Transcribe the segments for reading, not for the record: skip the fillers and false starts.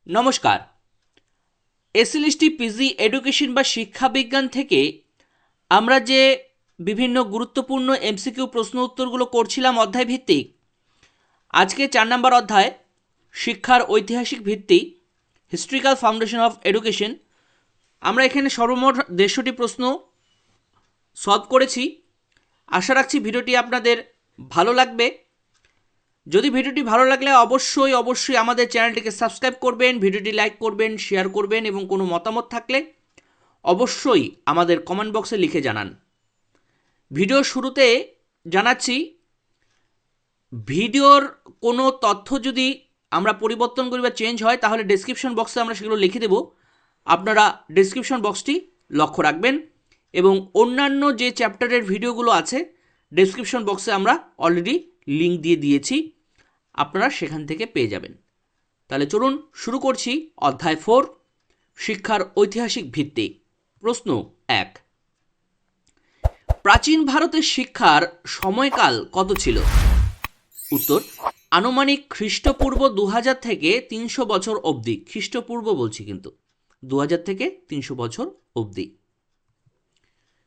নমস্কার। SLST PG education বা শিক্ষাবিজ্ঞান থেকে আমরা যে বিভিন্ন গুরুত্বপূর্ণ এমসিকিউ প্রশ্ন উত্তরগুলো করছিলাম অধ্যায় ভিত্তিক, আজকে 4 নম্বর অধ্যায় শিক্ষার ঐতিহাসিক ভিত্তি, হিস্ট্রিক্যাল ফাউন্ডেশন অফ এডুকেশন। আমরা এখানে সর্বমোট 150টি প্রশ্ন সলভ করেছি। আশা রাখছি ভিডিওটি আপনাদের ভালো লাগবে। যদি ভিডিওটি ভালো লাগলে অবশ্যই আমাদের চ্যানেলটিকে সাবস্ক্রাইব করবেন, ভিডিওটি লাইক করবেন, শেয়ার করবেন এবং কোনো মতামত থাকলে অবশ্যই আমাদের কমেন্ট বক্সে লিখে জানান। ভিডিও শুরুতে জানাচ্ছি, ভিডিওর কোনো তথ্য যদি আমরা পরিবর্তন করি বা চেঞ্জ হয় তাহলে ডেসক্রিপশন বক্সে আমরা সেগুলো লিখে দেব। আপনারা ডেসক্রিপশন বক্সটি লক্ষ্য রাখবেন এবং অন্যান্য যে চ্যাপ্টারের ভিডিওগুলো আছে ডেসক্রিপশন বক্সে আমরা অলরেডি লিঙ্ক দিয়ে দিয়েছি, আপনারা সেখান থেকে পেয়ে যাবেন। তাহলে চলুন শুরু করছি অধ্যায় 4, শিক্ষার ঐতিহাসিক ভিত্তি। প্রশ্ন 1, প্রাচীন ভারতের শিক্ষার সময়কাল কত ছিল? উত্তর, আনুমানিক খ্রিস্টপূর্ব 2000 থেকে 300 বছর অবধি। খ্রিস্টপূর্ব বলছি কিন্তু 2000 থেকে 300 বছর অবধি।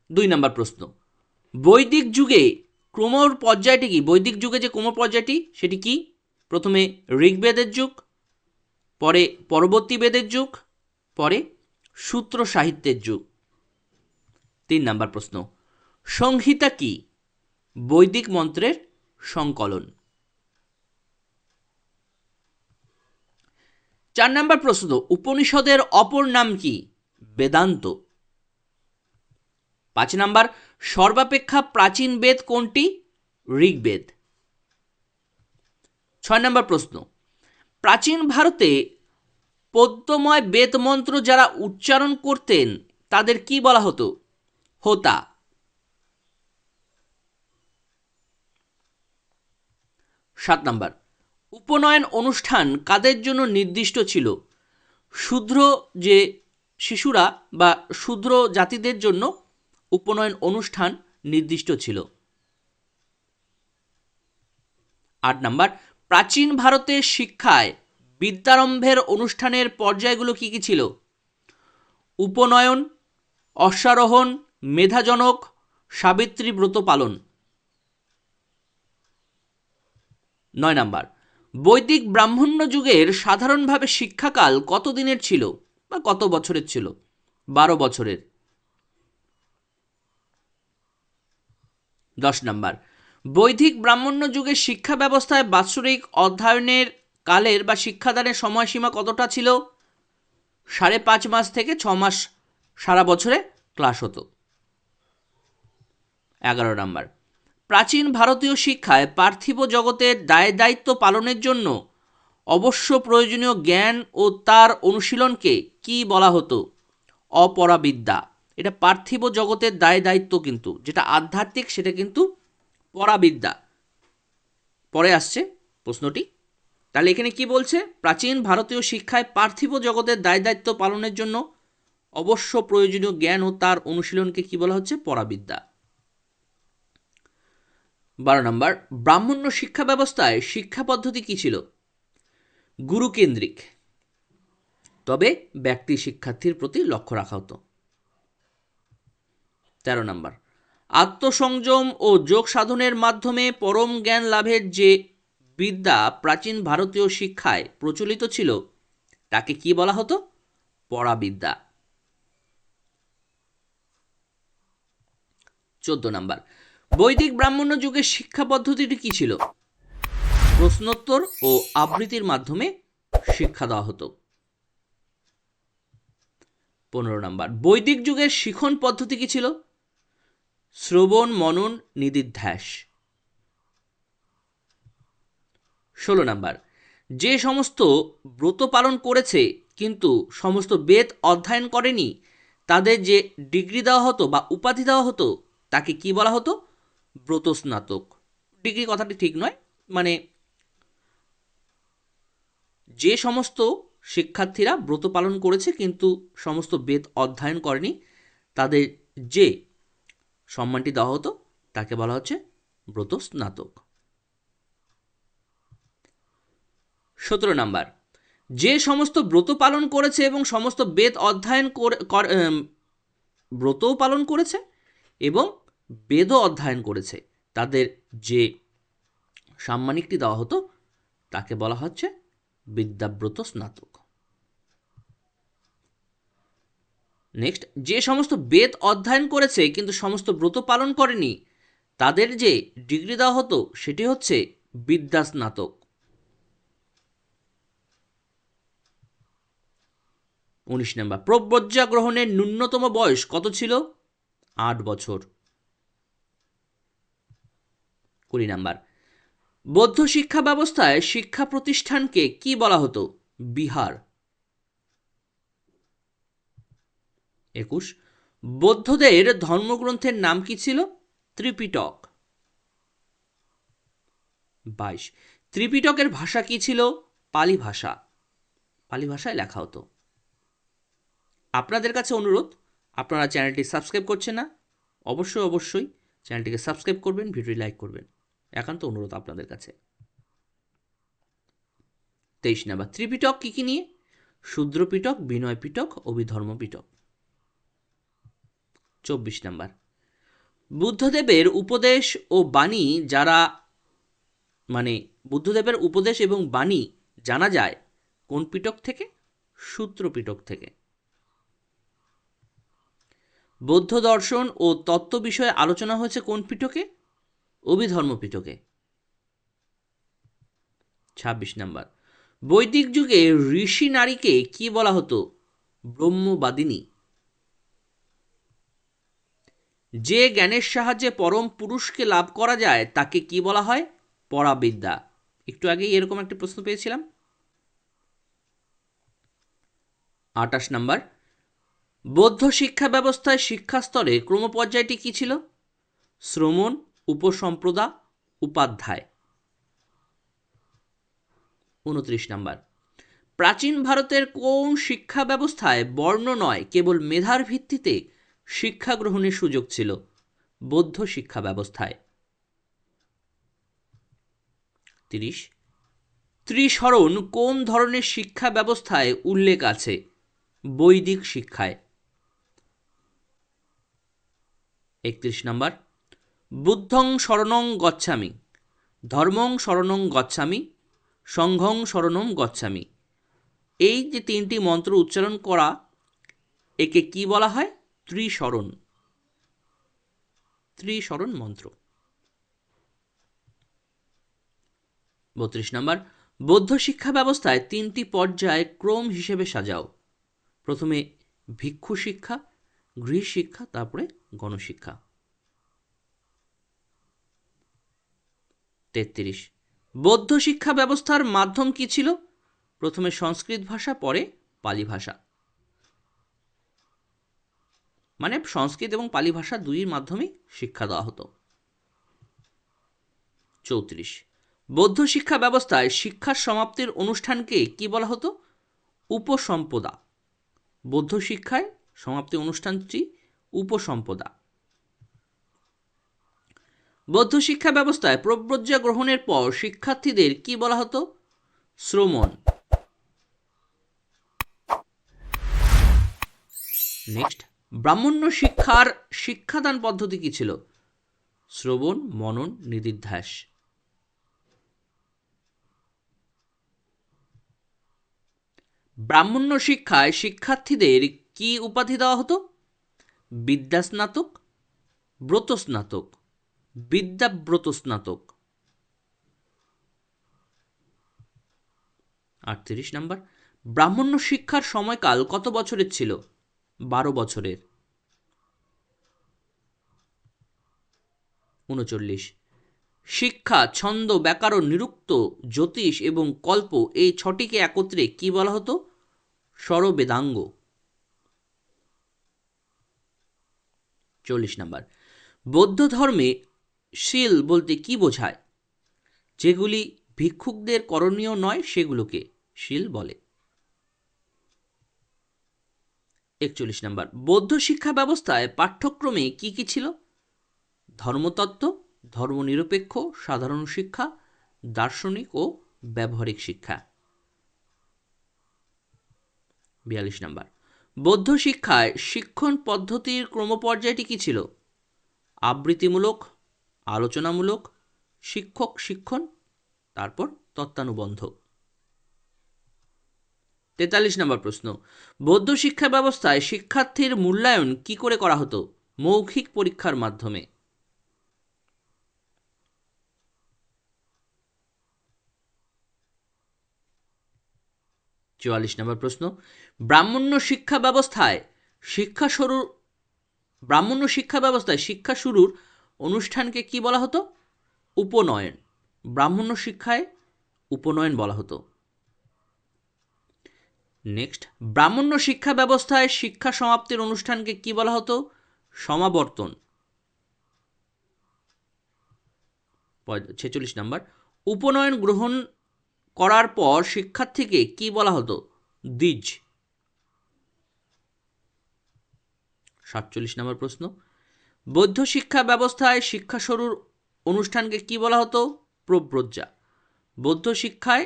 2 নম্বর প্রশ্ন, বৈদিক যুগে ক্রমর পর্যায়টি কি? বৈদিক যুগে যে ক্রম পর্যায়টি সেটি কি? প্রথমে ঋগ্বেদের যুগ, পরে পরবর্তী বেদের যুগ, পরে সূত্র সাহিত্যের যুগ। 3 নম্বর প্রশ্ন, সংহিতা কি? বৈদিক মন্ত্রের সংকলন। 4 নম্বর প্রশ্ন, উপনিষদের অপর নাম কি? বেদান্ত। 5 নম্বর, সর্বাপেক্ষা প্রাচীন বেদ কোনটি? ঋগ্বেদ। 6 নম্বর প্রশ্ন, প্রাচীন ভারতে পদ্যময় বেদ মন্ত্র যারা উচ্চারণ করতেন তাদের কি বলা হতো? হোতা। 7 নম্বর, উপনয়ন অনুষ্ঠান কাদের জন্য নির্দিষ্ট ছিল? শূদ্র যে শিশুরা বা শূদ্র জাতিদের জন্য উপনয়ন অনুষ্ঠান নির্দিষ্ট ছিল। 8 নম্বর, প্রাচীন ভারতের শিক্ষায় বিদ্যারম্ভের অনুষ্ঠানের পর্যায়গুলো কি কি ছিল? উপনয়ন, অশ্বারোহণ, মেধাজনক, সাবিত্রী ব্রত পালন। 9 নম্বর, বৈদিক ব্রাহ্মণ্য যুগের সাধারণভাবে শিক্ষাকাল কত দিনের ছিল বা কত বছরের ছিল? 12 বছরের। 10 নম্বর, বৈদিক ব্রাহ্মণ্য যুগের শিক্ষা ব্যবস্থায় বাৎসরিক অধ্যয়নের কালের বা শিক্ষাদানের সময়সীমা কতটা ছিল? 5.5 মাস থেকে 6 মাস সারা বছরে ক্লাস হতো। 11 নম্বর, প্রাচীন ভারতীয় শিক্ষায় পার্থিব জগতের দায় দায়িত্ব পালনের জন্য অবশ্য প্রয়োজনীয় জ্ঞান ও তার অনুশীলনকে কি বলা হতো? অপরাবিদ্যা। এটা পার্থিব জগতের দায় দায়িত্ব, কিন্তু যেটা আধ্যাত্মিক সেটা কিন্তু পরাবিদ্যা। পরে আসছে প্রশ্নটি। তাহলে এখানে কি বলছে? প্রাচীন ভারতীয় শিক্ষায় পার্থিব জগতের দায় দায়িত্ব পালনের জন্য অবশ্য প্রয়োজনীয় জ্ঞান ও তার অনুশীলনকে কি বলা হচ্ছে? পরাবিদ্যা। 12 নম্বর, ব্রাহ্মণ্য শিক্ষা ব্যবস্থায় শিক্ষা পদ্ধতি কি ছিল? গুরুকেন্দ্রিক, তবে ব্যক্তি শিক্ষার্থীর প্রতি লক্ষ্য রাখা হতো। 13 নম্বর, আত্মসংযম ও যোগ সাধনের মাধ্যমে পরম জ্ঞান লাভের যে বিদ্যা প্রাচীন ভারতীয় শিক্ষায় প্রচলিত ছিল তাকে কি বলা হতো? পরাবিদ্যা। 14 নম্বর, বৈদিক ব্রাহ্মণ্য যুগের শিক্ষা পদ্ধতিটি কি ছিল? প্রশ্নোত্তর ও আবৃত্তির মাধ্যমে শিক্ষা দেওয়া হতো। 15 নম্বর, বৈদিক যুগের শিখন পদ্ধতি কি ছিল? শ্রবণ, মনন, নিদিধ্যাস। 16 নম্বর, যে সমস্ত ব্রত পালন করেছে কিন্তু সমস্ত বেদ অধ্যয়ন করেনি তাদের যে ডিগ্রি দেওয়া হতো বা উপাধি দেওয়া হতো তাকে কি বলা হতো? ব্রত স্নাতক। ডিগ্রি কথাটি ঠিক নয়, মানে যে সমস্ত শিক্ষার্থীরা ব্রত পালন করেছে কিন্তু সমস্ত বেদ অধ্যয়ন করেনি তাদের যে সম্মানটি দেওয়া হতো তাকে বলা হচ্ছে ব্রত স্নাতক। 17 নাম্বার, যে সমস্ত ব্রত পালন করেছে এবং সমস্ত বেদ অধ্যয়ন ব্রতও পালন করেছে এবং বেদও অধ্যয়ন করেছে, তাদের যে সাম্মানিকটি দেওয়া হতো তাকে বলা হচ্ছে বিদ্যাব্রত স্নাতক। নেক্সট, যে সমস্ত বেদ অধ্যয়ন করেছে কিন্তু সমস্ত ব্রত পালন করেনি, তাদের যে ডিগ্রি দেওয়া হতো সেটি হচ্ছে বিদ্যা স্নাতক। 19 নম্বর, প্রব্রজ্যা গ্রহণের ন্যূনতম বয়স কত ছিল? 8 বছর। 20 নম্বর, বৌদ্ধ শিক্ষা ব্যবস্থায় শিক্ষা প্রতিষ্ঠানকে কি বলা হতো? বিহার। 21, বৌদ্ধদের ধর্মগ্রন্থের নাম কি ছিল? ত্রিপিটক। 22, ত্রিপিটকের ভাষা কি ছিল? পালি ভাষা। পালি ভাষায় লেখা হতো। আপনাদের কাছে অনুরোধ, আপনারা চ্যানেলটি সাবস্ক্রাইব করছেন না, অবশ্যই চ্যানেলটিকে সাবস্ক্রাইব করবেন, ভিডিওটি লাইক করবেন, একান্ত অনুরোধ আপনাদের কাছে। 23 নাম্বার, ত্রিপিটক কি কি নিয়ে? শূদ্র পিটক, বিনয় পিটক, অভিধর্ম পিটক। 24 নাম্বার, বুদ্ধদেবের উপদেশ ও বাণী বুদ্ধদেবের উপদেশ এবং বাণী জানা যায় কোন পিটক থেকে? সূত্র পিটক থেকে। বৌদ্ধ দর্শন ও তত্ত্ব বিষয়ে আলোচনা হয়েছে কোন পিটকে? অভিধর্ম পিটকে। 26 নাম্বার, বৈদিক যুগে ঋষি নারীকে কি বলা হতো? ব্রহ্মবাদিনী। যে জ্ঞানের সাহায্যে পরম পুরুষকে লাভ করা যায় তাকে কি বলা হয়? পরাবিদ্যা। একটু আগেই এরকম একটা প্রশ্ন পেয়েছিলাম। 28 নাম্বার, বৌদ্ধ শিক্ষা ব্যবস্থায় শিক্ষা স্তরে ক্রমপর্যায়টি কি ছিল? শ্রমণ, উপসম্প্রদা, উপাধ্যায়। 29 নাম্বার, প্রাচীন ভারতের কোন শিক্ষা ব্যবস্থায় বর্ণ নয় কেবল মেধার ভিত্তিতে শিক্ষা গ্রহণের সুযোগ ছিল? বৌদ্ধ শিক্ষা ব্যবস্থায়। 30, ত্রিশরণ কোন ধরনের শিক্ষা ব্যবস্থায় উল্লেখ আছে? বৈদিক শিক্ষায়। 31 নম্বর, বুদ্ধং শরণং গচ্ছামি, ধর্মং শরণং গচ্ছামি, সংঘং শরণং গচ্ছামি, এই যে তিনটি মন্ত্র উচ্চারণ করা, একে কি বলা হয়? ত্রিশরণ। ত্রিশরণ মন্ত্র। 32 নম্বর, বৌদ্ধ শিক্ষা ব্যবস্থায় তিনটি পর্যায় ক্রম হিসেবে সাজাও। প্রথমে ভিক্ষু শিক্ষা, গৃহ শিক্ষা, তারপরে গণশিক্ষা। 33, বৌদ্ধ শিক্ষা ব্যবস্থার মাধ্যম কি ছিল? প্রথমে সংস্কৃত ভাষা, পরে পালি ভাষা, মানে সংস্কৃত এবং পালি ভাষা দুইয়ের মাধ্যমেই শিক্ষা দেওয়া হতো। 34, বৌদ্ধ শিক্ষা ব্যবস্থায় শিক্ষার সমাপ্তির অনুষ্ঠানকে কি বলা হতো? উপসম্পদা। বৌদ্ধ শিক্ষায় সমাপ্তি অনুষ্ঠানটি উপসম্পদা। বৌদ্ধ শিক্ষা ব্যবস্থায় প্রব্রজ্যা গ্রহণের পর শিক্ষার্থীদের কি বলা হতো? শ্রমণ। নেক্সট, ব্রাহ্মণ্য শিক্ষার শিক্ষাদান পদ্ধতি কি ছিল? শ্রবণ, মনন, নিদিধ্যাস। ব্রাহ্মণ্য শিক্ষায় শিক্ষার্থীদের কি উপাধি দেওয়া হতো? বিদ্যা স্নাতক, ব্রত স্নাতক, বিদ্যাব্রত স্নাতক। 38 নম্বর, ব্রাহ্মণ্য শিক্ষার সময়কাল কত বছরের ছিল? 12 বছরের। 39, শিক্ষা, ছন্দ, ব্যাকরণ, নিরুক্ত, জ্যোতিষ এবং কল্প, এই ছটিকে একত্রে কি বলা হতো? স্বরবেদাঙ্গ। 40 নম্বর, বৌদ্ধ ধর্মে শীল বলতে কি বোঝায়? যেগুলি ভিক্ষুকদের করণীয় নয় সেগুলোকে শীল বলে। 41 নম্বর, বৌদ্ধ শিক্ষা ব্যবস্থায় পাঠ্যক্রমে কি কি ছিল? ধর্মতত্ত্ব, ধর্মনিরপেক্ষ, সাধারণ শিক্ষা, দার্শনিক ও ব্যবহারিক শিক্ষা। 42 নাম্বার, বৌদ্ধ শিক্ষায় শিক্ষণ পদ্ধতির ক্রমপর্যায়টি কী ছিল? আবৃত্তিমূলক, আলোচনামূলক, শিক্ষক শিক্ষণ, তারপর তত্ত্বানুবন্ধ। 43 নম্বর প্রশ্ন, বৌদ্ধ শিক্ষা ব্যবস্থায় শিক্ষার্থীর মূল্যায়ন কি করে করা হতো? মৌখিক পরীক্ষার মাধ্যমে। 44 নম্বর প্রশ্ন, ব্রাহ্মণ্য শিক্ষা ব্যবস্থায় শিক্ষা শুরুর অনুষ্ঠানকে কি বলা হতো? উপনয়ন। ব্রাহ্মণ্য শিক্ষায় উপনয়ন বলা হতো। নেক্সট, ব্রাহ্মণ্য শিক্ষা ব্যবস্থায় শিক্ষা সমাপ্তির অনুষ্ঠানকে কি বলা হতো? সমাবর্তন। 46 নম্বর, উপনয়ন গ্রহণ করার পর শিক্ষার্থীকে কি বলা হতো? দ্বিজ। 47 নম্বর প্রশ্ন, বৌদ্ধ শিক্ষা ব্যবস্থায় শিক্ষা শুরুর অনুষ্ঠানকে কি বলা হতো? প্রব্রজ্জা। বৌদ্ধ শিক্ষায়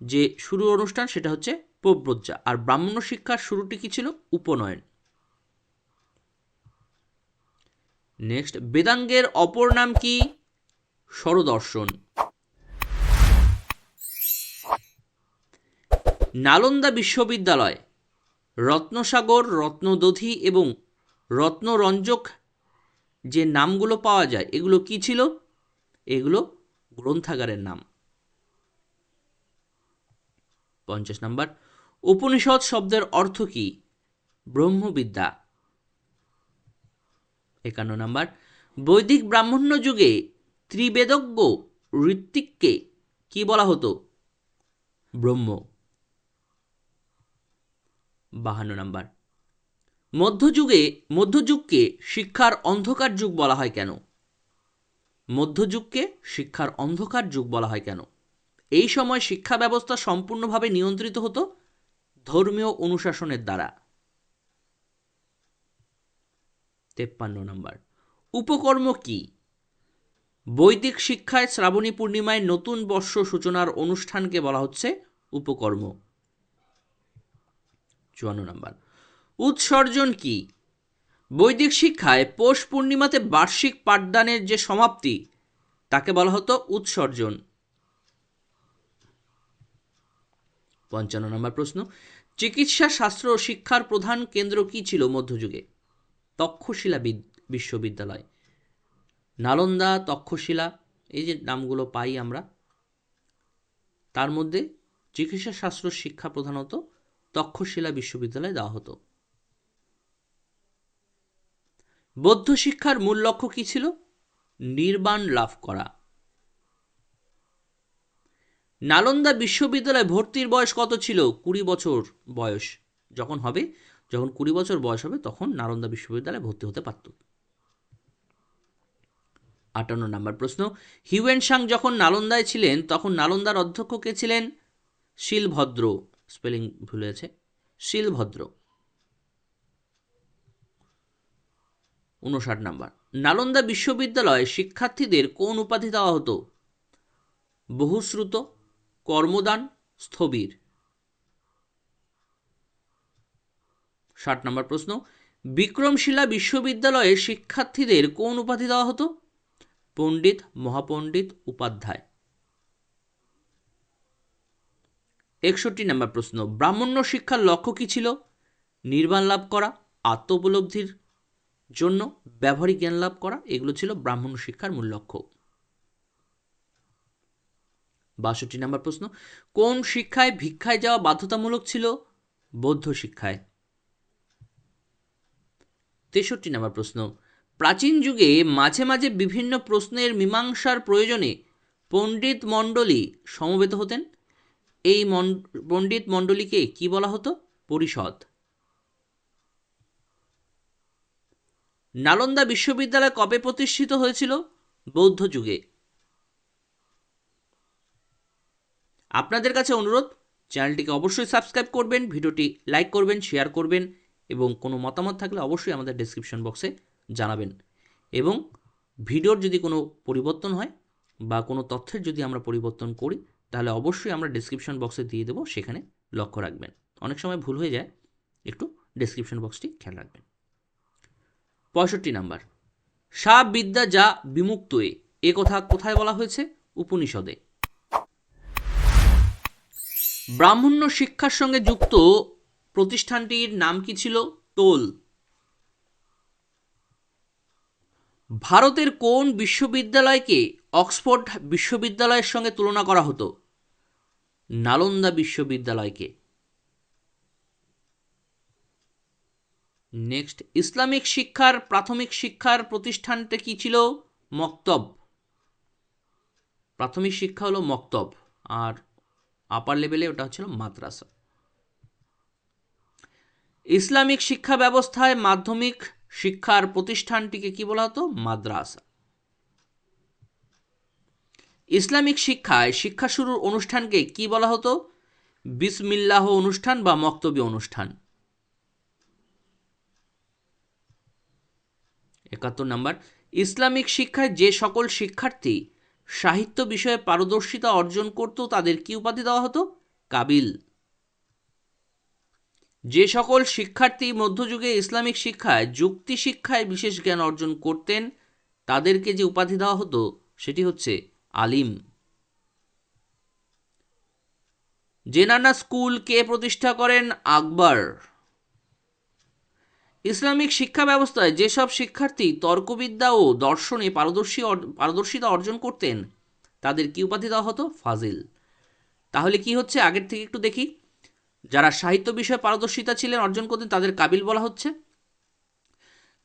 যে শুরুর অনুষ্ঠান সেটা হচ্ছে প্রব্রজ্জা, আর ব্রাহ্মণ্য শিক্ষার শুরুটি কি ছিল? উপনয়ন। নেক্সট, বেদাঙ্গের অপর নাম কি? স্বরদর্শন। নালন্দা বিশ্ববিদ্যালয় রত্নসাগর, রত্নদধি এবং রত্নরঞ্জক যে নামগুলো পাওয়া যায় এগুলো কি ছিল? এগুলো গ্রন্থাগারের নাম। 50 নম্বর, উপনিষদ শব্দের অর্থ কি? ব্রহ্মবিদ্যা। 51 নম্বর, বৈদিক ব্রাহ্মণ্য যুগে ত্রিবেদজ্ঞ ঋত্বিককে কি বলা হতো? ব্রহ্ম। 52 নম্বর, মধ্যযুগকে শিক্ষার অন্ধকার যুগ বলা হয় কেন? মধ্যযুগকে শিক্ষার অন্ধকার যুগ বলা হয় কেন? এই সময় শিক্ষা ব্যবস্থা সম্পূর্ণভাবে নিয়ন্ত্রিত হতো ধর্মীয় অনুশাসনের দ্বারা। 53 নম্বর, উপকর্ম কি? বৈদিক শিক্ষায় শ্রাবণী পূর্ণিমায় নতুন বর্ষ সূচনার অনুষ্ঠানকে বলা হচ্ছে উপকর্ম। 54 নম্বর, উৎসর্জন কি? বৈদিক শিক্ষায় পৌষ পূর্ণিমাতে বার্ষিক পাঠদানের যে সমাপ্তি তাকে বলা হতো উৎসর্জন। 55 নম্বর প্রশ্ন, চিকিৎসা শাস্ত্র শিক্ষার প্রধান কেন্দ্র কি ছিল মধ্যযুগে? তক্ষশিলা বিশ্ববিদ্যালয়। নালন্দা, তক্ষশিলা, এই যে নামগুলো পাই আমরা, তার মধ্যে চিকিৎসা শাস্ত্র শিক্ষা প্রধানত তক্ষশিলা বিশ্ববিদ্যালয়ে দেওয়া হতো। বৌদ্ধ শিক্ষার মূল লক্ষ্য কি ছিল? নির্বাণ লাভ করা। নালন্দা বিশ্ববিদ্যালয়ে ভর্তির বয়স কত ছিল? 20 বছর বয়স যখন 20 বছর বয়স হবে তখন নালন্দা বিশ্ববিদ্যালয়ে ভর্তি হতে পারত। 58 নম্বর প্রশ্ন, হিউয়েন সাং যখন নালন্দায় ছিলেন তখন নালন্দার অধ্যক্ষ কে ছিলেন? শিলভদ্র। স্পেলিং ভুল হয়েছে, শিলভদ্র। 59 নম্বর, নালন্দা বিশ্ববিদ্যালয়ে শিক্ষার্থীদের কোন উপাধি দেওয়া হতো? বহুশ্রুত, কর্মদান, স্থবির। 60 নম্বর প্রশ্ন, বিক্রমশিলা বিশ্ববিদ্যালয়ে শিক্ষার্থীদের কোন উপাধি দেওয়া হতো? পণ্ডিত, মহাপণ্ডিত, উপাধ্যায়। 61 নম্বর প্রশ্ন, ব্রাহ্মণ্য শিক্ষার লক্ষ্য কি ছিল? নির্বাণ লাভ করা, আত্ম উপলব্ধির জন্য ব্যবহারিক জ্ঞান লাভ করা, এগুলো ছিল ব্রাহ্মণ্য শিক্ষার মূল লক্ষ্য। 62 নম্বর প্রশ্ন, কোন শিক্ষায় ভিক্ষায় যাওয়া বাধ্যতামূলক ছিল? বৌদ্ধ শিক্ষায়। 63 নম্বর প্রশ্ন, প্রাচীন যুগে মাঝে মাঝে বিভিন্ন প্রশ্নের মীমাংসার প্রয়োজনে পণ্ডিত মণ্ডলী সমবেত হতেন। এই পণ্ডিত মণ্ডলীকে কি বলা হতো? পরিষদ। নালন্দা বিশ্ববিদ্যালয় কবে প্রতিষ্ঠিত হয়েছিল? বৌদ্ধ যুগে। আপনাদের কাছে অনুরোধ, চ্যানেলটিকে অবশ্যই সাবস্ক্রাইব করবেন, ভিডিওটি লাইক করবেন, শেয়ার করবেন এবং কোনো মতামত থাকলে অবশ্যই আমাদের ডেসক্রিপশন বক্সে জানাবেন। এবং ভিডিওর যদি কোনো পরিবর্তন হয় বা কোনো তথ্যের যদি আমরা পরিবর্তন করি তাহলে অবশ্যই আমরা ডেসক্রিপশন বক্সে দিয়ে দেবো, সেখানে লক্ষ্য রাখবেন। অনেক সময় ভুল হয়ে যায়, একটু ডেসক্রিপশন বক্সটি খেয়াল রাখবেন। 65 নাম্বার, সা বিদ্যা যা বিমুক্ত এ কথা কোথায় বলা হয়েছে? উপনিষদে। ব্রাহ্মণ্য শিক্ষার সঙ্গে যুক্ত প্রতিষ্ঠানটির নাম কি ছিল? টোল। ভারতের কোন বিশ্ববিদ্যালয়কে অক্সফোর্ড বিশ্ববিদ্যালয়ের সঙ্গে তুলনা করা হতো? নালন্দা বিশ্ববিদ্যালয়কে। নেক্সট, ইসলামিক শিক্ষার প্রাথমিক শিক্ষার প্রতিষ্ঠানটা কি ছিল? মক্তব। প্রাথমিক শিক্ষা হলো মক্তব, আর আপার লেভেলে ওটা হচ্ছিল মাদ্রাসা। ইসলামিক শিক্ষা ব্যবস্থায় মাধ্যমিক শিক্ষার প্রতিষ্ঠানটিকে কি বলা হতো? মাদ্রাসা। ইসলামিক শিক্ষায় শিক্ষা শুরুর অনুষ্ঠানকে কি বলা হতো? বিসমিল্লাহ অনুষ্ঠান বা মক্তবী অনুষ্ঠান। 71 নাম্বার, ইসলামিক শিক্ষায় যে সকল শিক্ষার্থী সাহিত্য বিষয়ে পারদর্শিতা অর্জন করত তাদের কি উপাধি দেওয়া হতো? কাবিল। যে সকল শিক্ষার্থী মধ্যযুগে ইসলামিক শিক্ষায় যুক্তি শিক্ষায় বিশেষ জ্ঞান অর্জন করতেন তাদেরকে যে উপাধি দেওয়া হতো সেটি হচ্ছে আলিম। জেনানা স্কুল কে প্রতিষ্ঠা করেন? আকবর। ইসলামিক শিক্ষা ব্যবস্থায় যেসব শিক্ষার্থী তর্কবিদ্যা ও দর্শনে পারদর্শিতা অর্জন করতেন তাদের কি উপাধি দেওয়া হতো? ফাজিল। তাহলে কি হচ্ছে আগের থেকে একটু দেখি। যারা সাহিত্য বিষয়ে পারদর্শিতা ছিলেন অর্জন করতেন তাদের কাবিল বলা হচ্ছে,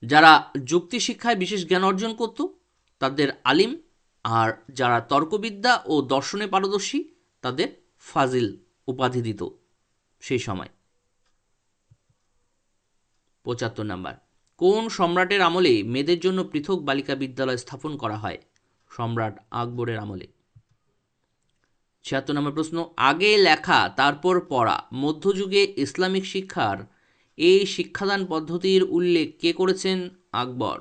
যারা যুক্তি শিক্ষায় বিশেষ জ্ঞান অর্জন করত তাদের আলিম, আর যারা তর্কবিদ্যা ও দর্শনে পারদর্শী তাদের ফাজিল উপাধি দিত সেই সময়। 75 নাম্বার, কোন সম্রাটের আমলে মেয়েদের জন্য পৃথক বালিকা বিদ্যালয় স্থাপন করা হয়? সম্রাট আকবরের আমলে। 76 নম্বর প্রশ্ন, আগে লেখা তারপর পড়া মধ্যযুগে ইসলামিক শিক্ষার এই শিক্ষাদান পদ্ধতির উল্লেখ কে করেছেন? আকবর।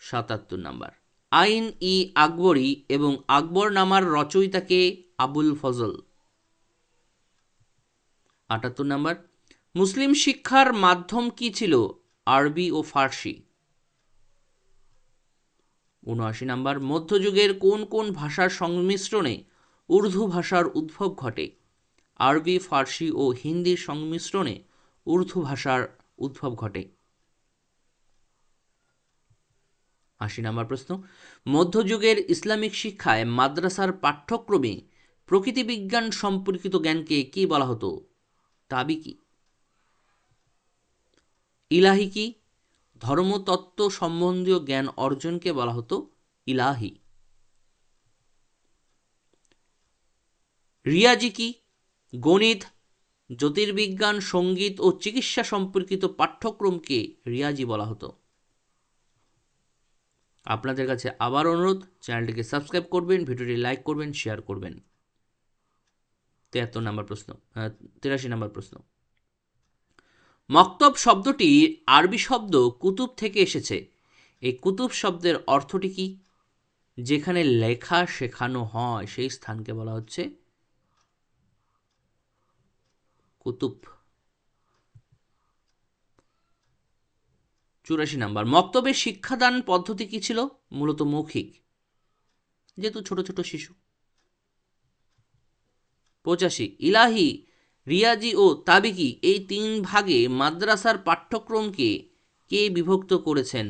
77 নাম্বার, আইন ই আকবরী এবং আকবর নামার রচয়িতাকে? আবুল ফজল। 78 নাম্বার, মুসলিম শিক্ষার মাধ্যম কি ছিল? আরবি ও ফার্সি। 79 নাম্বার, মধ্যযুগের কোন কোন ভাষার সংমিশ্রণে উর্দু ভাষার উদ্ভব ঘটে? আরবি, ফার্সি ও হিন্দির সংমিশ্রণে উর্দু ভাষার উদ্ভব ঘটে। 80 নম্বর প্রশ্ন, মধ্যযুগের ইসলামিক শিক্ষায় মাদ্রাসার পাঠ্যক্রমে প্রকৃতি বিজ্ঞান সম্পর্কিত জ্ঞানকে কি বলা হতো? তাবিকি। ইলাহি কি? ধর্মতত্ত্ব সম্বন্ধীয় জ্ঞান অর্জনকে বলা হতো ইলাহি। রিয়াজি কি? গণিত, জ্যোতির্বিজ্ঞান, সঙ্গীত ও চিকিৎসা সম্পর্কিত পাঠ্যক্রমকে রিয়াজি বলা হতো। আপনাদের কাছে আবার অনুরোধ, চ্যানেলটিকে সাবস্ক্রাইব করবেন, ভিডিওটি লাইক করবেন, শেয়ার করবেন। 83 নম্বর প্রশ্ন, 83 নম্বর প্রশ্ন, মক্তব শব্দটি আরবি শব্দ কুতুব থেকে এসেছে। এই কুতুব শব্দের অর্থটি কি? যেখানে লেখা শেখানো হয় সেই স্থানকে বলা হচ্ছে কুতুব। 84 নাম্বার, মক্তবের শিক্ষাদান পদ্ধতি কি ছিল? মূলত মৌখিক, যেহেতু ছোট ছোট শিশু। 85, ইলাহি, রিয়াজি ও তাবিকি এই তিন ভাগে মাদ্রাসার পাঠ্যক্রমকে কে বিভক্ত করেছেন?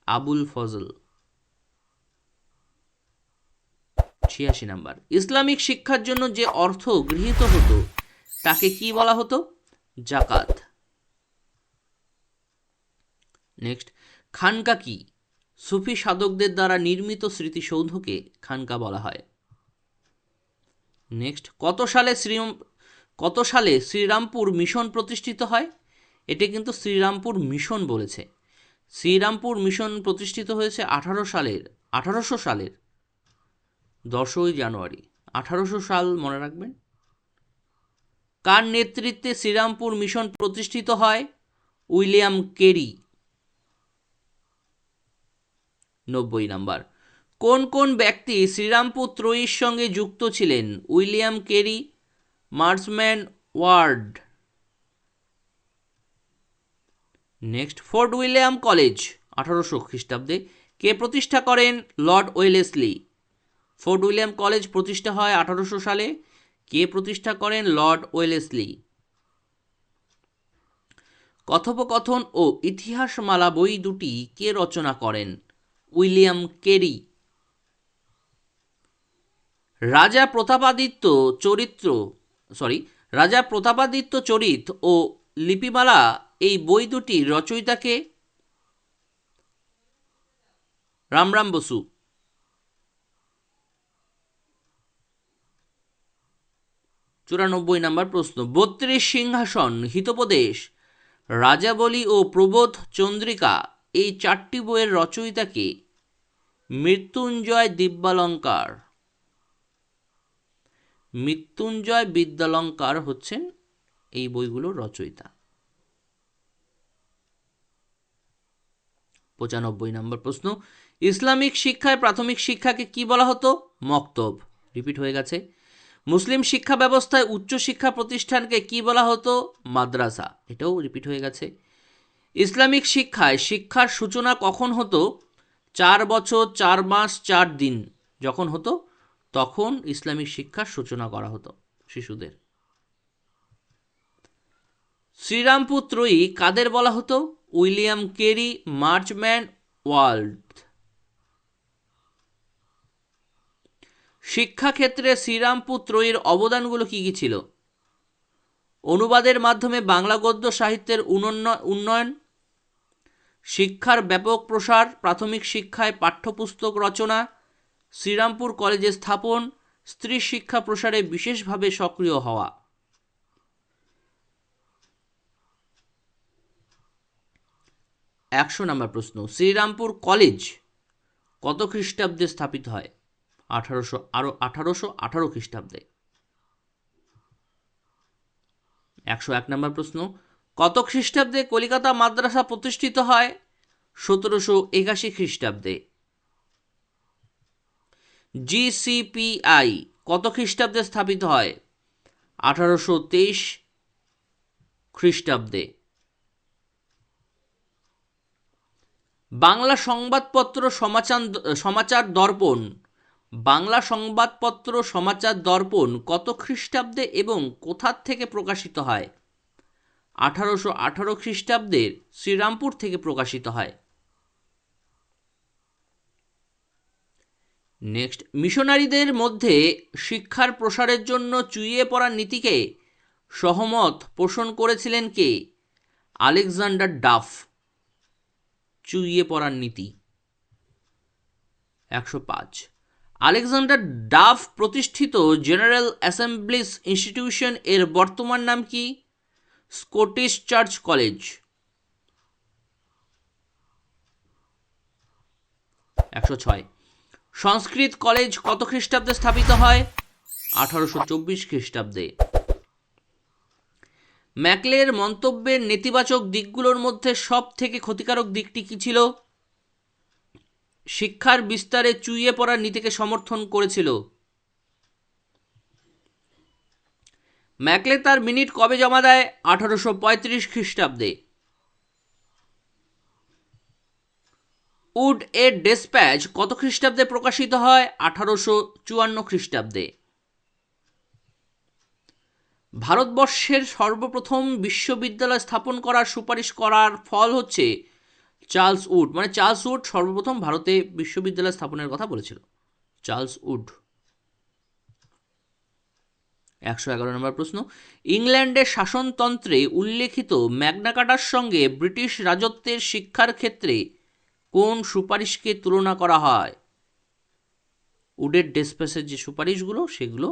আবুল ফজল। 86 নাম্বার, ইসলামিক শিক্ষার জন্য যে অর্থ গৃহীত হতো তাকে কি বলা হতো? জাকাত। নেক্সট, খানকা কি? সুফি সাধকদের দ্বারা নির্মিত স্মৃতিসৌধকে খানকা বলা হয়। নেক্সট, কত সালে শ্রীরামপুর মিশন প্রতিষ্ঠিত হয়? এটি কিন্তু শ্রীরামপুর মিশন বলেছে। শ্রীরামপুর মিশন প্রতিষ্ঠিত হয়েছে 1800 সালের 10ই জানুয়ারি। 1800 সাল মনে রাখবেন। কার নেতৃত্বে শ্রীরামপুর মিশন প্রতিষ্ঠিত হয়? William Carey. 90 নাম্বার, কোন কোন ব্যক্তি শ্রীরামপুর ত্রয়ীর সঙ্গে যুক্ত ছিলেন? William Carey, Marshman Ward. Next, Fort William College 1800 খ্রিস্টাব্দে কে প্রতিষ্ঠা করেন? Lord Wellesley. Fort William College প্রতিষ্ঠা হয় 1800 সালে। কে প্রতিষ্ঠা করেন? Lord Wellesley. কথোপকথন ও ইতিহাসমালা বই দুটি কে রচনা করেন? William Carey. রাজা প্রতাপাদিত্য চরিত ও লিপিমালা এই বই দুটির রচয়িতা কে? রামরাম বসু। চুরানব্বই নম্বর প্রশ্ন, 32 সিংহাসন, হিতোপদেশ, রাজাবলী ও প্রবোধ চন্দ্রিকা এই 4টি বইয়ের রচয়িতা কে? মৃত্যুঞ্জয় দিব্যালঙ্কার। মৃত্যুঞ্জয় বিদ্যালঙ্কার হচ্ছেন এই বইগুলোর রচয়িতা। 95 নম্বর প্রশ্ন, ইসলামিক শিক্ষায় প্রাথমিক শিক্ষাকে কি বলা হতো? মক্তব। রিপিট হয়ে গেছে। মুসলিম শিক্ষা ব্যবস্থায় উচ্চ শিক্ষা প্রতিষ্ঠানকে কি বলা হতো? মাদ্রাসা। এটাও রিপিট হয়ে গেছে। ইসলামিক শিক্ষায় শিক্ষার সূচনা কখন হতো? 4 বছর 4 মাস 4 দিন যখন হতো তখন ইসলামিক শিক্ষার সূচনা করা হতো শিশুদের। শ্রীরামপুর ত্রয়ী কাদের বলা হতো? William Carey, Marshman Ward. শিক্ষাক্ষেত্রে শ্রীরামপুর ত্রয়ীর অবদানগুলো কি কি ছিল? অনুবাদের মাধ্যমে বাংলা গদ্য সাহিত্যের উন্নয়ন, শিক্ষার ব্যাপক প্রসার, প্রাথমিক শিক্ষায় পাঠ্যপুস্তক রচনা, শ্রীরামপুর কলেজের স্থাপন, স্ত্রী শিক্ষা প্রসারে বিশেষভাবে সক্রিয় হওয়া। 100 নম্বর প্রশ্ন, শ্রীরামপুর কলেজ কত খ্রিস্টাব্দে স্থাপিত হয়? 1818 খ্রিস্টাব্দে। 101 নম্বর প্রশ্ন, কত খ্রিস্টাব্দে কলিকাতা মাদ্রাসা প্রতিষ্ঠিত হয়? 1781 খ্রিস্টাব্দে। জিসিপিআই কত খ্রিস্টাব্দে স্থাপিত হয়? 1823 খ্রিস্টাব্দে। বাংলা সংবাদপত্র সমাচার দর্পণ কত খ্রিস্টাব্দে এবং কোথা থেকে প্রকাশিত হয়? 1818 খ্রিস্টাব্দের শ্রীরামপুর থেকে প্রকাশিত হয়। নেক্সট, মিশনারিদের মধ্যে শিক্ষার প্রসারের জন্য চুইয়ে পড়ার নীতিকে সহমত পোষণ করেছিলেন কে? Alexander Duff. চুইয়ে পড়ার নীতি। 105, আলেকজান্ডার ডাফ প্রতিষ্ঠিত জেনারেল অ্যাসেম্বলিজ ইনস্টিটিউশন এর বর্তমান নাম কি? Scottish church college. 106, সংস্কৃত কলেজ কত খ্রিস্টাব্দে স্থাপিত হয়? 1824 খ্রিস্টাব্দে। ম্যাকলের মন্তব্যের নেতিবাচক দিকগুলোর মধ্যে সব থেকে ক্ষতিকারক দিকটি কি ছিল? শিক্ষার বিস্তারে চুইয়ে পড়ার নীতিকে সমর্থন করেছিল। ম্যাকলে তার মিনিট কবে জমা দেয়? 1835 খ্রিস্টাব্দে। উড এ ডেসপ্যাচ কত খ্রিস্টাব্দে প্রকাশিত হয়? 1854 খ্রিস্টাব্দে। ভারতবর্ষের সর্বপ্রথম বিশ্ববিদ্যালয় স্থাপন করার সুপারিশ করার ফল হচ্ছে চার্লস উড। চার্লস উড সর্বপ্রথম ভারতে বিশ্ববিদ্যালয় স্থাপনের কথা বলেছিল। Charles would. 111 নম্বর প্রশ্ন, ইংল্যান্ডের শাসনতন্ত্রে উল্লেখিত ম্যাগনা কার্টার সঙ্গে ব্রিটিশ রাজত্বের শিক্ষার ক্ষেত্রে কোন সুপারিশকে তুলনা করা হয়? উডের ডেসপ্যাচের যে সুপারিশগুলো সেগুলো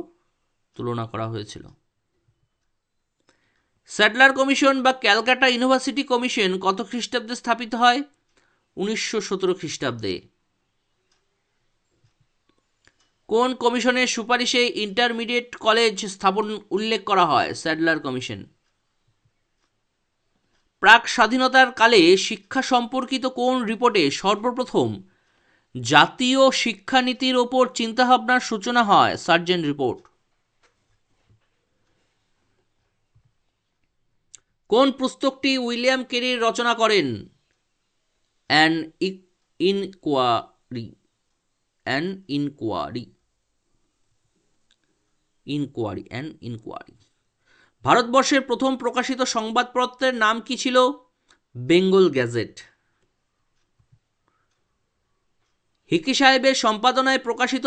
তুলনা করা হয়েছিল। স্যাডলার কমিশন বা ক্যালকাটা ইউনিভার্সিটি কমিশন কত খ্রিস্টাব্দে স্থাপিত হয়? 1917 খ্রিস্টাব্দে। কোন কমিশনের সুপারিশে ইন্টারমিডিয়েট কলেজ স্থাপন উল্লেখ করা হয়? Sadler commission. প্রাক স্বাধীনতার কালে শিক্ষা সম্পর্কিত কোন রিপোর্টে সর্বপ্রথম জাতীয় শিক্ষানীতির ওপর চিন্তাভাবনার সূচনা হয়? Sargent report. কোন পুস্তকটি উইলিয়াম ক্যারি রচনা করেন? An enquiry. An enquiry. An enquiry. ভারতবর্ষের প্রথম প্রকাশিত সংবাদপত্রের নাম কি ছিল? বেঙ্গল গ্যাজেট। হিকি সাহেবের সম্পাদনায় প্রকাশিত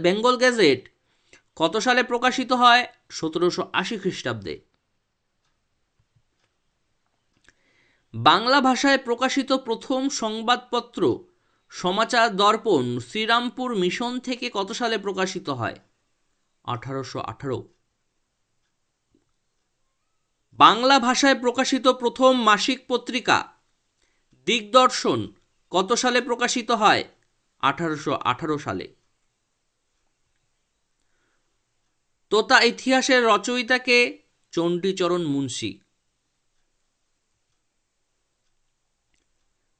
বেঙ্গল গ্যাজেট কত সালে প্রকাশিত হয়? 1780 খ্রিস্টাব্দে। বাংলা ভাষায় প্রকাশিত প্রথম সংবাদপত্র সমাচার দর্পণ শ্রীরামপুর মিশন থেকে কত সালে প্রকাশিত হয়? 1818। বাংলা ভাষায় প্রকাশিত প্রথম মাসিক পত্রিকা দিগদর্শন কত সালে প্রকাশিত হয়? 1818 সালে। তোতা ইতিহাসের রচয়িতাকে? Chandicharan Munshi.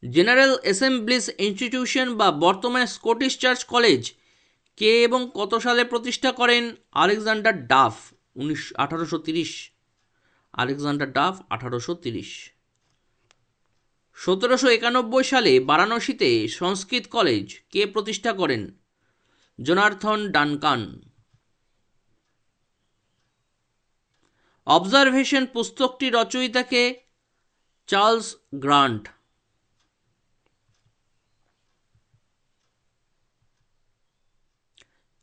General Assemblies Institution বা বর্তমানে স্কটিশ চার্চ কলেজ কে এবং কত সালে প্রতিষ্ঠা করেন? Alexander Duff. 1830। Alexander Duff 1830। 1791 সালে বারাণসীতে সংস্কৃত কলেজ কে প্রতিষ্ঠা করেন? Jonathan Duncan. অবজারভেশন পুস্তকটি রচয়িতাকে? Charles Grant.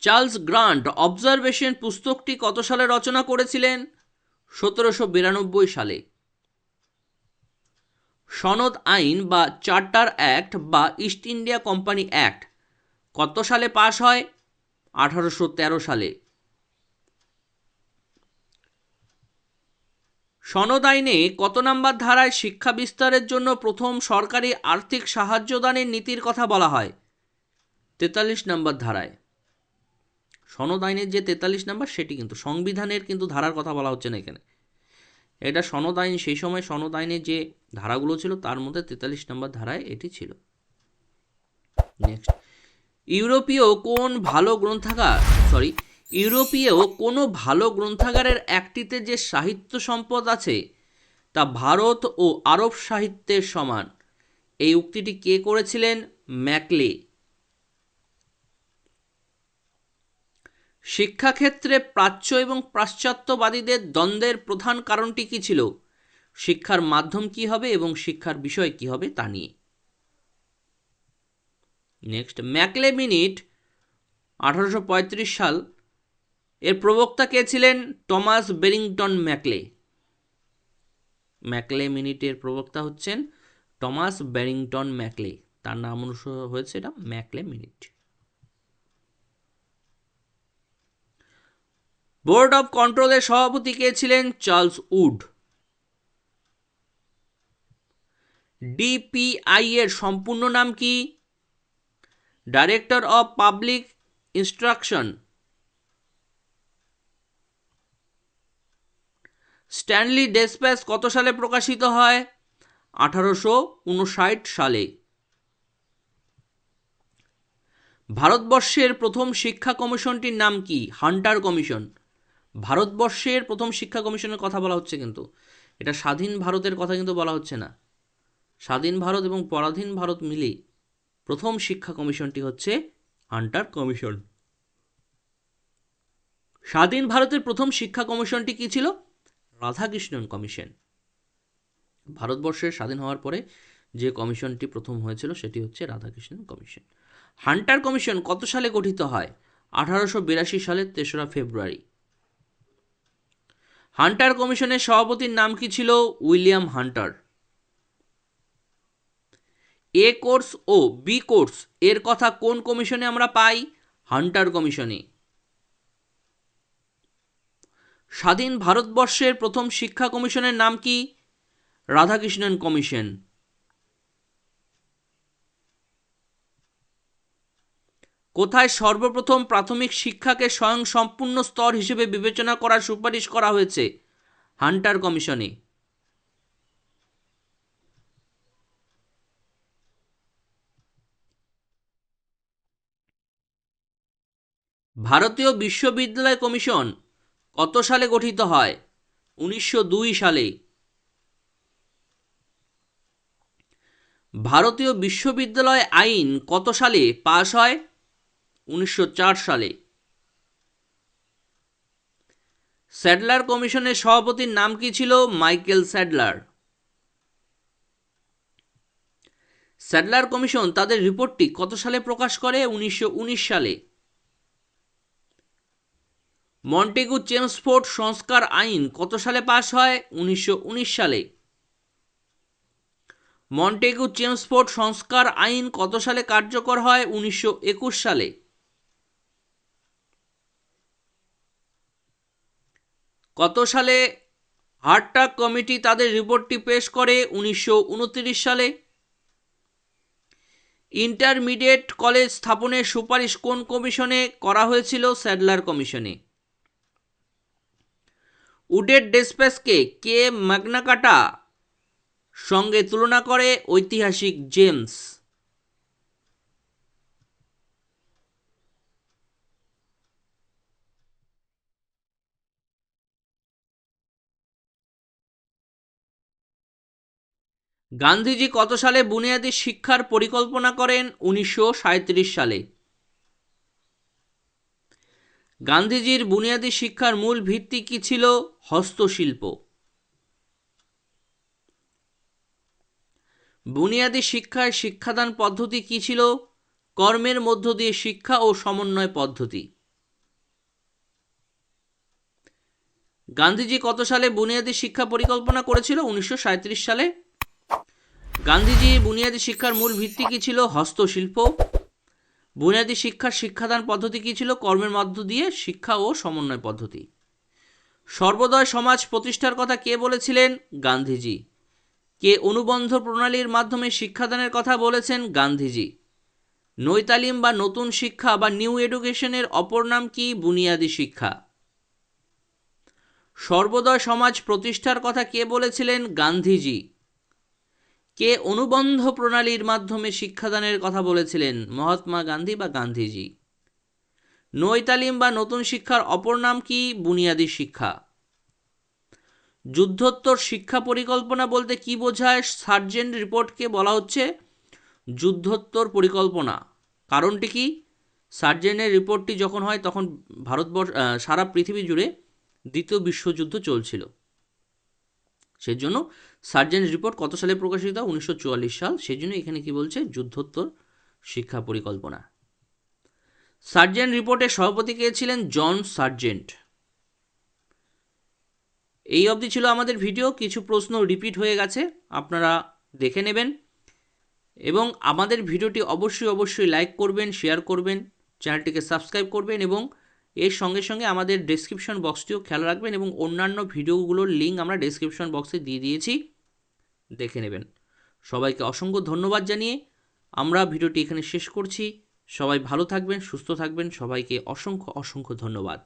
Charles Grant Observation পুস্তকটি কত সালে রচনা করেছিলেন? 1792 সালে। সনদ আইন বা চার্টার অ্যাক্ট বা ইস্ট ইন্ডিয়া কোম্পানি অ্যাক্ট কত সালে পাশ হয়? 1813 সালে। সনদ আইনে কত নম্বর ধারায় শিক্ষা বিস্তারের জন্য প্রথম সরকারি আর্থিক সাহায্য দানের নীতির কথা বলা হয়? 43 নম্বর ধারায়। সনদ আইনের যে 43 নম্বর সেটি কিন্তু সংবিধানের কিন্তু ধারার কথা বলা হচ্ছে না এখানে। এটা সনদ আইন, সেই সময় সনদ আইনের যে ধারাগুলো ছিল তার মধ্যে 43 নম্বর ধারায় এটি ছিল। নেক্সট, ইউরোপীয় কোনো ভালো গ্রন্থাগারের একটিতে যে সাহিত্য সম্পদ আছে তা ভারত ও আরব সাহিত্যের সমান, এই উক্তিটি কে করেছিলেন? ম্যাকলে। শিক্ষাক্ষেত্রে প্রাচ্য এবং পাশ্চাত্যবাদীদের দ্বন্দ্বের প্রধান কারণটি কি ছিল? শিক্ষার মাধ্যম কি হবে এবং শিক্ষার বিষয় কি হবে তা নিয়ে। নেক্সট, ম্যাকলে মিনিট 1835 সাল এর প্রবক্তা কে ছিলেন? Thomas Barrington Macaulay. ম্যাকলে মিনিটের প্রবক্তা হচ্ছেন টমাস বেরিংটন ম্যাকলে, তার নাম অনুসারে হয়েছে এটা ম্যাকলে মিনিট। বোর্ড অফ কন্ট্রোলের সভাপতি কে ছিলেন? Charles would. ডিপিআই এর সম্পূর্ণ নাম কি? Director of public instruction. Stanley despatch কত সালে প্রকাশিত হয়? 1859 সালে। ভারতবর্ষের প্রথম শিক্ষা কমিশনটির নাম কি? Hunter commission. ভারতবর্ষের প্রথম শিক্ষা কমিশনের কথা বলা হচ্ছে, কিন্তু এটা স্বাধীন ভারতের কথা কিন্তু বলা হচ্ছে না। স্বাধীন ভারত এবং পরাধীন ভারত মিলে প্রথম শিক্ষা কমিশনটি হচ্ছে হান্টার কমিশন। স্বাধীন ভারতের প্রথম শিক্ষা কমিশনটি কি ছিল? রাধাকৃষ্ণন কমিশন। ভারতবর্ষের স্বাধীন হওয়ার পরে যে কমিশনটি প্রথম হয়েছিল সেটি হচ্ছে রাধাকৃষ্ণন কমিশন। হান্টার কমিশন কত সালে গঠিত হয়? 1882 সালের 3রা ফেব্রুয়ারি। হান্টার কমিশনের সভাপতির নাম কি ছিল? William Hunter. এ কোর্স ও বি কোর্স এর কথা কোন কমিশনে আমরা পাই? হান্টার কমিশনে। স্বাধীন ভারতবর্ষের প্রথম শিক্ষা কমিশনের নাম কি? রাধাকৃষ্ণন কমিশন। কোথায় সর্বপ্রথম প্রাথমিক শিক্ষাকে স্বয়ংসম্পূর্ণ স্তর হিসেবে বিবেচনা করার সুপারিশ করা হয়েছে? হান্টার কমিশনে। ভারতীয় বিশ্ববিদ্যালয় কমিশন কত সালে গঠিত হয়? 1902 সালে। ভারতীয় বিশ্ববিদ্যালয় আইন কত সালে পাশ হয়? 1904 সালে। স্যাডলার কমিশনের সভাপতির নাম কি ছিল? Michael Sadler. স্যাডলার কমিশন তাদের রিপোর্টটি কত সালে প্রকাশ করে? 1919 সালে। মন্টেগু চেমসফোর্ড সংস্কার আইন কত সালে পাশ হয়? 1919 সালে। মন্টেগু চেমসফোর্ড সংস্কার আইন কত সালে কার্যকর হয়? 1921 সালে। কত সালে হার্টাগ কমিটি তাদের রিপোর্টটি পেশ করে? 1929 সালে। ইন্টারমিডিয়েট কলেজ স্থাপনের সুপারিশ কোন কমিশনে করা হয়েছিল? স্যাডলার কমিশনে। উডের ডেসপ্যাচকে কে ম্যাগনা কার্টা সঙ্গে তুলনা করে? ঐতিহাসিক জেমস। গান্ধীজি কত সালে বুনিয়াদী শিক্ষার পরিকল্পনা করেন? 1937 সালে। গান্ধীজির বুনিয়াদী শিক্ষার মূল ভিত্তি কি ছিল? হস্তশিল্প। বুনিয়াদী শিক্ষায় শিক্ষাদান পদ্ধতি কি ছিল? কর্মের মধ্য দিয়ে শিক্ষা ও সমন্বয় পদ্ধতি। গান্ধীজি কত সালে বুনিয়াদী শিক্ষা পরিকল্পনা করেছিল? 1937 সালে। গান্ধীজি বুনিয়াদী শিক্ষার মূল ভিত্তি কি ছিল? হস্তশিল্প। বুনিয়াদী শিক্ষার শিক্ষাদান পদ্ধতি কি ছিল? কর্মের মধ্য দিয়ে শিক্ষা ও সমন্বয় পদ্ধতি। সর্বোদয় সমাজ প্রতিষ্ঠার কথা কে বলেছিলেন? গান্ধীজি। কে অনুবন্ধ প্রণালীর মাধ্যমে শিক্ষাদানের কথা বলেছেন? গান্ধীজি। নৈতালিম বা নতুন শিক্ষা বা নিউ এডুকেশনের অপর নাম কি? বুনিয়াদী শিক্ষা। সর্বোদয় সমাজ প্রতিষ্ঠার কথা কে বলেছিলেন? গান্ধীজি। কে অনুবন্ধ প্রণালীর মাধ্যমে শিক্ষাদানের কথা বলেছিলেন? মহাত্মা গান্ধী বা গান্ধীজি। নৈতালিম বা নতুন শিক্ষার অপর নাম কি? বুনিয়াদী শিক্ষা। যুদ্ধোত্তর শিক্ষা পরিকল্পনা বলতে কি বোঝায়? সার্জেন্ট রিপোর্টকে বলা হচ্ছে যুদ্ধোত্তর পরিকল্পনা। কারণটি কি? সার্জেন্টের রিপোর্টটি যখন হয় তখন ভারতবর্ষ সারা পৃথিবী জুড়ে দ্বিতীয় বিশ্বযুদ্ধ চলছিল, সেজন্য সার্জেন্ট রিপোর্ট কত সালে প্রকাশিত? 1944 সাল। সেজন্য এখানে কি বলছে? যুদ্ধোত্তর শিক্ষা পরিকল্পনা। সার্জেন্ট রিপোর্টের সভাপতি কে ছিলেন? জন সার্জেন্ট। এই অবধি ছিল আমাদের ভিডিও। কিছু প্রশ্ন রিপিট হয়ে গেছে, আপনারা দেখে নেবেন এবং আমাদের ভিডিওটি অবশ্যই লাইক করবেন, শেয়ার করবেন, চ্যানেলটিকে সাবস্ক্রাইব করবেন এবং এর সঙ্গে সঙ্গে আমাদের ডেসক্রিপশন বক্সটিও খেয়াল রাখবেন এবং অন্যান্য ভিডিওগুলোর লিঙ্ক আমরা ডেসক্রিপশন বক্সে দিয়ে দিয়েছি, দেখে নেবেন। সবাইকে অসংখ্য ধন্যবাদ জানিয়ে আমরা ভিডিওটি এখানে শেষ করছি। সবাই ভালো থাকবেন, সুস্থ থাকবেন। সবাইকে অসংখ্য ধন্যবাদ।